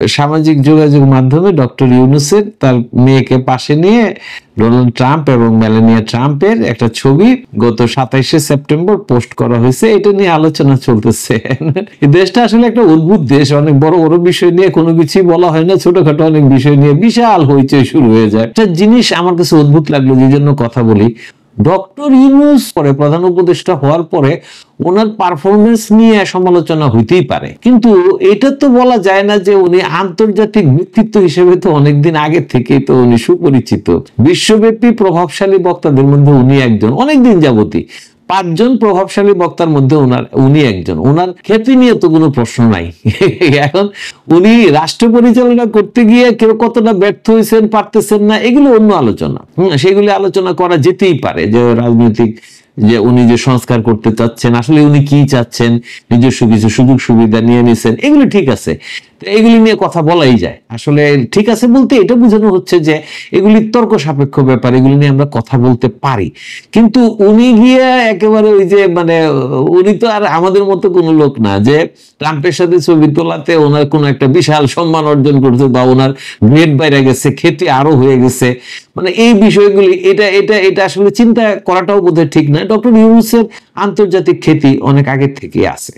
সামাজিক যোগাযোগ মাধ্যমে ডক্টর ইউনূসের তার মেয়েকে পাশে নিয়ে ডোনাল্ড ট্রাম্প এবং মেলানিয়া ট্রাম্পের একটা ছবি গত 27শে সেপ্টেম্বর পোস্ট করা হয়েছে। এটা নিয়ে আলোচনা চলতেছে। দেশটা আসলে একটা অদ্ভুত দেশ, অনেক বড় বড় বিষয় নিয়ে কোনো কিছুই বলা হয় না, ছোটখাটো অনেক বিষয় নিয়ে বিশাল হইচই শুরু হয়ে যায়। একটা জিনিস আমার কাছে অদ্ভুত লাগলো, যে জন্য কথা বলি, ডক্টর ইউনূস পরে প্রধান উপদেষ্টা হওয়ার পরে ওনার পারফরমেন্স নিয়ে সমালোচনা হইতেই পারে, কিন্তু এটা তো বলা যায় না যে উনি আন্তর্জাতিক ব্যক্তিত্ব হিসেবে তো অনেকদিন আগে থেকেই তো উনি সুপরিচিত। বিশ্বব্যাপী প্রভাবশালী বক্তাদের মধ্যে উনি একজন, অনেকদিন যাবতই 5 জন প্রভাবশালী বক্তার মধ্যে উনি একজন। ওনার খ্যাতি নিয়ে তো কোনো প্রশ্ন নাই। এখন উনি রাষ্ট্র পরিচালনা করতে গিয়ে কেউ কতটা ব্যর্থ হয়েছেন, পারতেছেন না, এগুলো অন্য আলোচনা। সেগুলি আলোচনা করা যেতেই পারে, যে রাজনৈতিক যে উনি যে সংস্কার করতে চাচ্ছেন, আসলে উনি কি চাচ্ছেন, নিজস্ব কিছু সুযোগ সুবিধা নিয়ে নিছেন, এগুলো ঠিক আছে, এগুলি নিয়ে কথা বলাই যায়। আসলে ঠিক আছে বলতে এটা বোঝানো হচ্ছে যে এগুলি তর্ক সাপেক্ষ ব্যাপার, এগুলি নিয়ে আমরা কথা বলতে পারি। কিন্তু উনি গিয়ে একেবারে ওই যে উনি তো আর আমাদের মতো কোনো লোক না যে ট্রাম্পের সাথে ছবি তোলাতে ওনার কোনো একটা বিশাল সম্মান অর্জন করছে বা ওনার গ্রেড বাইরে গেছে, খ্যাতি আরো হয়ে গেছে, এই বিষয়গুলি এটা এটা এটা আসলে চিন্তা করাটাও বোধহয় ঠিক না। ডক্টর ইউনূসের আন্তর্জাতিক খ্যাতি অনেক আগে থেকে আছে।